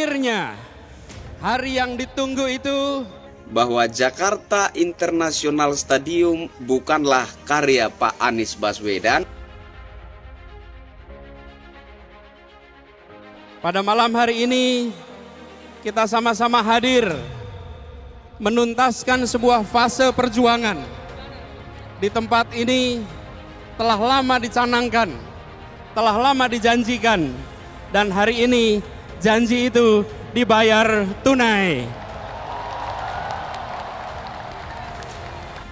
Akhirnya, hari yang ditunggu itu, bahwa Jakarta International Stadium bukanlah karya Pak Anies Baswedan. Pada malam hari ini, kita sama-sama hadir menuntaskan sebuah fase perjuangan. Di tempat ini telah lama dicanangkan, telah lama dijanjikan, dan hari ini janji itu dibayar tunai.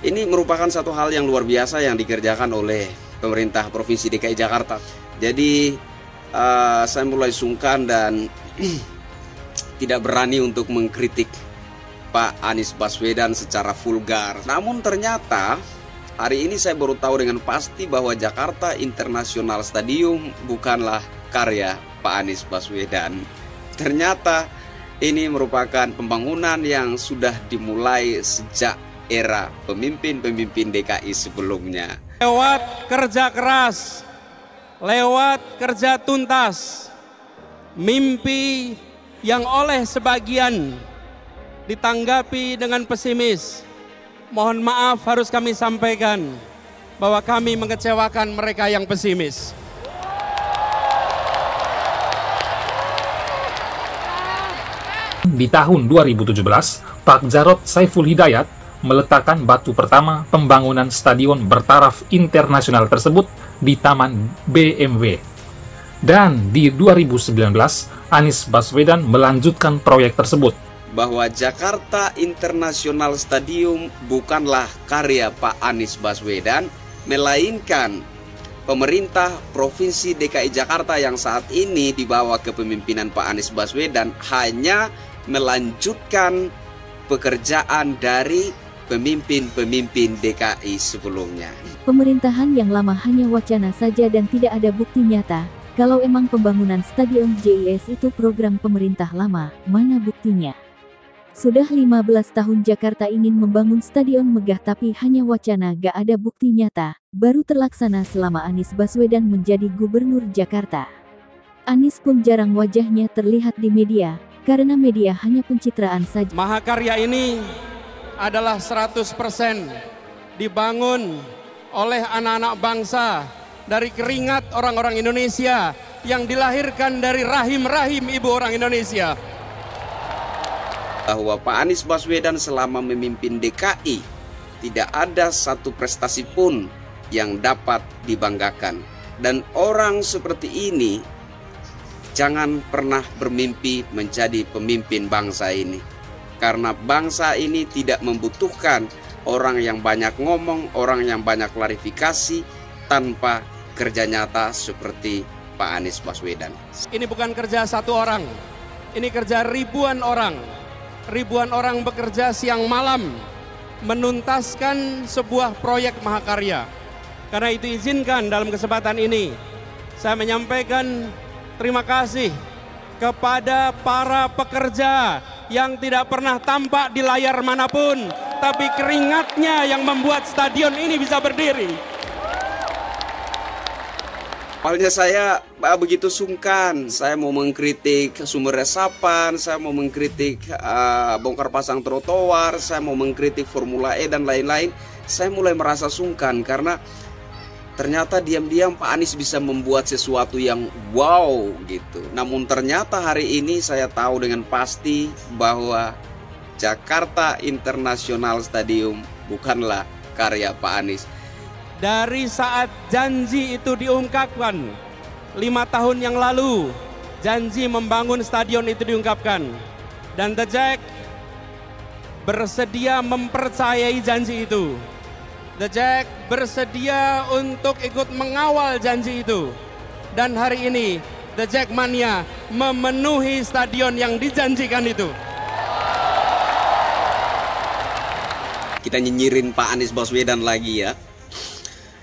Ini merupakan satu hal yang luar biasa yang dikerjakan oleh pemerintah Provinsi DKI Jakarta. Jadi saya mulai sungkan dan tidak berani untuk mengkritik Pak Anies Baswedan secara vulgar. Namun ternyata hari ini saya baru tahu dengan pasti bahwa Jakarta International Stadium bukanlah karya Pak Anies Baswedan. Ternyata ini merupakan pembangunan yang sudah dimulai sejak era pemimpin-pemimpin DKI sebelumnya. Lewat kerja keras, lewat kerja tuntas, mimpi yang oleh sebagian ditanggapi dengan pesimis. Mohon maaf harus kami sampaikan bahwa kami mengecewakan mereka yang pesimis. Di tahun 2017, Pak Jarod Saiful Hidayat meletakkan batu pertama pembangunan stadion bertaraf internasional tersebut di Taman BMW. Dan di 2019, Anies Baswedan melanjutkan proyek tersebut. Bahwa Jakarta International Stadium bukanlah karya Pak Anies Baswedan, melainkan pemerintah Provinsi DKI Jakarta yang saat ini di bawah kepemimpinan Pak Anies Baswedan hanya melanjutkan pekerjaan dari pemimpin-pemimpin DKI sebelumnya. Pemerintahan yang lama hanya wacana saja dan tidak ada bukti nyata. Kalau emang pembangunan Stadion JIS itu program pemerintah lama, mana buktinya? Sudah 15 tahun Jakarta ingin membangun stadion megah tapi hanya wacana, gak ada bukti nyata. Baru terlaksana selama Anies Baswedan menjadi gubernur Jakarta. Anies pun jarang wajahnya terlihat di media, karena media hanya pencitraan saja. Mahakarya ini adalah 100% dibangun oleh anak-anak bangsa dari keringat orang-orang Indonesia yang dilahirkan dari rahim-rahim ibu orang Indonesia. Bahwa Pak Anies Baswedan selama memimpin DKI tidak ada satu prestasi pun yang dapat dibanggakan. Dan orang seperti ini jangan pernah bermimpi menjadi pemimpin bangsa ini. Karena bangsa ini tidak membutuhkan orang yang banyak ngomong, orang yang banyak klarifikasi tanpa kerja nyata seperti Pak Anies Baswedan. Ini bukan kerja satu orang, ini kerja ribuan orang. Ribuan orang bekerja siang malam menuntaskan sebuah proyek mahakarya. Karena itu izinkan dalam kesempatan ini saya menyampaikan terima kasih kepada para pekerja yang tidak pernah tampak di layar manapun, tapi keringatnya yang membuat stadion ini bisa berdiri. Awalnya saya begitu sungkan, saya mau mengkritik sumber resapan, saya mau mengkritik bongkar pasang trotoar, saya mau mengkritik Formula E dan lain-lain. Saya mulai merasa sungkan karena ternyata diam-diam Pak Anies bisa membuat sesuatu yang wow gitu. Namun ternyata hari ini saya tahu dengan pasti bahwa Jakarta International Stadium bukanlah karya Pak Anies. Dari saat janji itu diungkapkan 5 tahun yang lalu, janji membangun stadion itu diungkapkan, dan The Jack bersedia mempercayai janji itu. The Jack bersedia untuk ikut mengawal janji itu, dan hari ini The Jack Mania memenuhi stadion yang dijanjikan itu. Kita nyinyirin Pak Anies Baswedan lagi ya.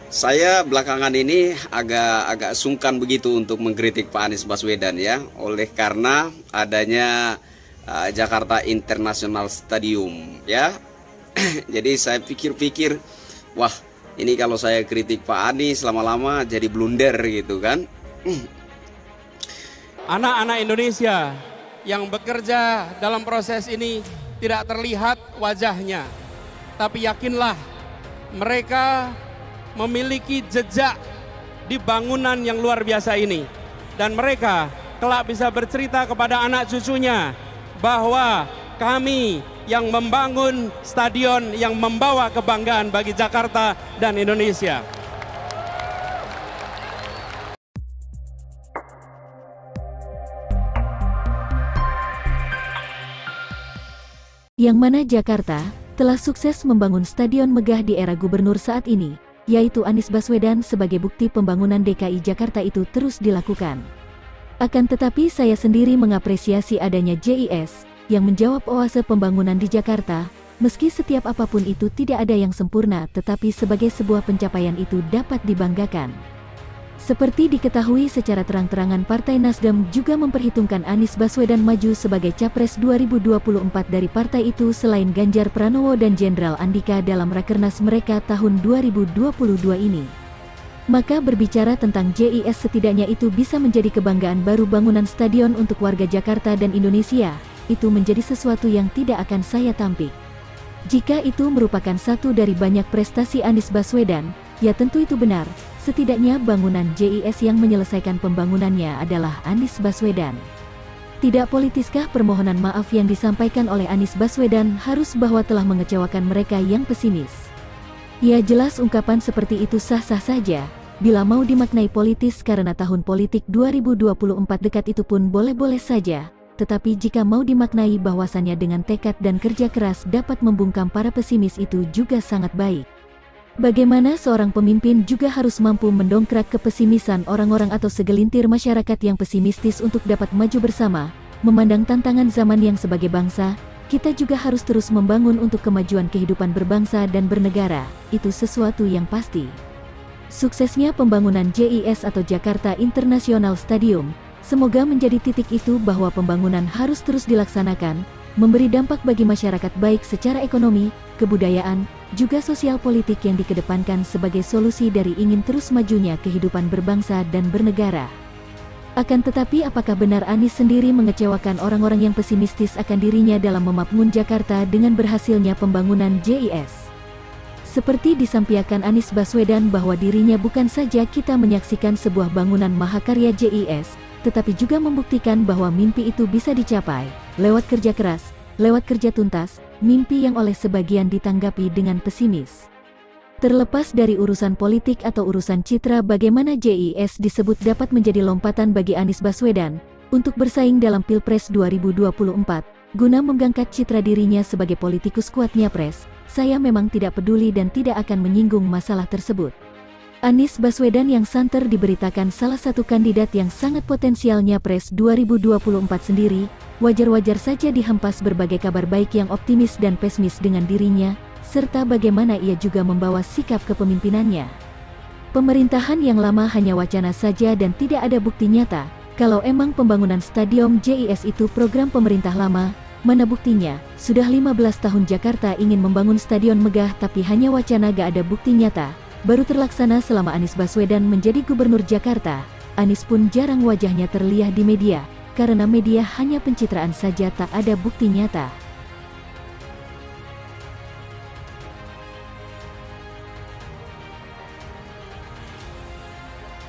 Saya belakangan ini agak sungkan begitu untuk mengkritik Pak Anies Baswedan ya, oleh karena adanya Jakarta International Stadium ya. Jadi saya pikir-pikir, wah ini kalau saya kritik Pak Anies lama-lama jadi blunder gitu kan. Anak-anak Indonesia yang bekerja dalam proses ini tidak terlihat wajahnya. Tapi yakinlah, mereka memiliki jejak di bangunan yang luar biasa ini. Dan mereka kelak bisa bercerita kepada anak cucunya bahwa kami yang membangun stadion yang membawa kebanggaan bagi Jakarta dan Indonesia. Yang mana Jakarta telah sukses membangun stadion megah di era gubernur saat ini, yaitu Anies Baswedan. Sebagai bukti pembangunan DKI Jakarta itu terus dilakukan. Akan tetapi saya sendiri mengapresiasi adanya JIS yang menjawab oase pembangunan di Jakarta, meski setiap apapun itu tidak ada yang sempurna, tetapi sebagai sebuah pencapaian itu dapat dibanggakan. Seperti diketahui secara terang-terangan, Partai Nasdem juga memperhitungkan Anies Baswedan maju sebagai Capres 2024 dari partai itu selain Ganjar Pranowo dan Jenderal Andika dalam rakernas mereka tahun 2022 ini. Maka berbicara tentang JIS, setidaknya itu bisa menjadi kebanggaan baru. Bangunan stadion untuk warga Jakarta dan Indonesia, itu menjadi sesuatu yang tidak akan saya tampik. Jika itu merupakan satu dari banyak prestasi Anies Baswedan, ya tentu itu benar. Setidaknya bangunan JIS yang menyelesaikan pembangunannya adalah Anies Baswedan. Tidak politiskah permohonan maaf yang disampaikan oleh Anies Baswedan harus bahwa telah mengecewakan mereka yang pesimis? Ya jelas ungkapan seperti itu sah-sah saja, bila mau dimaknai politis karena tahun politik 2024 dekat itu pun boleh-boleh saja. Tetapi jika mau dimaknai bahwasannya dengan tekad dan kerja keras dapat membungkam para pesimis, itu juga sangat baik. Bagaimana seorang pemimpin juga harus mampu mendongkrak kepesimisan orang-orang atau segelintir masyarakat yang pesimistis untuk dapat maju bersama, memandang tantangan zaman yang sebagai bangsa, kita juga harus terus membangun untuk kemajuan kehidupan berbangsa dan bernegara, itu sesuatu yang pasti. Suksesnya pembangunan JIS atau Jakarta International Stadium, semoga menjadi titik itu bahwa pembangunan harus terus dilaksanakan, memberi dampak bagi masyarakat baik secara ekonomi, kebudayaan, juga sosial politik yang dikedepankan sebagai solusi dari ingin terus majunya kehidupan berbangsa dan bernegara. Akan tetapi apakah benar Anies sendiri mengecewakan orang-orang yang pesimistis akan dirinya dalam membangun Jakarta dengan berhasilnya pembangunan JIS? Seperti disampaikan Anies Baswedan bahwa dirinya bukan saja kita menyaksikan sebuah bangunan mahakarya JIS, tetapi juga membuktikan bahwa mimpi itu bisa dicapai, lewat kerja keras, lewat kerja tuntas, mimpi yang oleh sebagian ditanggapi dengan pesimis. Terlepas dari urusan politik atau urusan citra, bagaimana JIS disebut dapat menjadi lompatan bagi Anies Baswedan untuk bersaing dalam Pilpres 2024, guna mengangkat citra dirinya sebagai politikus kuatnya pres, saya memang tidak peduli dan tidak akan menyinggung masalah tersebut. Anies Baswedan yang santer diberitakan salah satu kandidat yang sangat potensialnya Pres 2024 sendiri, wajar-wajar saja dihempas berbagai kabar baik yang optimis dan pesimis dengan dirinya, serta bagaimana ia juga membawa sikap kepemimpinannya. Pemerintahan yang lama hanya wacana saja dan tidak ada bukti nyata. Kalau emang pembangunan stadion JIS itu program pemerintah lama, mana buktinya? Sudah 15 tahun Jakarta ingin membangun stadion megah tapi hanya wacana, gak ada bukti nyata. Baru terlaksana selama Anies Baswedan menjadi gubernur Jakarta. Anies pun jarang wajahnya terlihat di media, karena media hanya pencitraan saja, tak ada bukti nyata.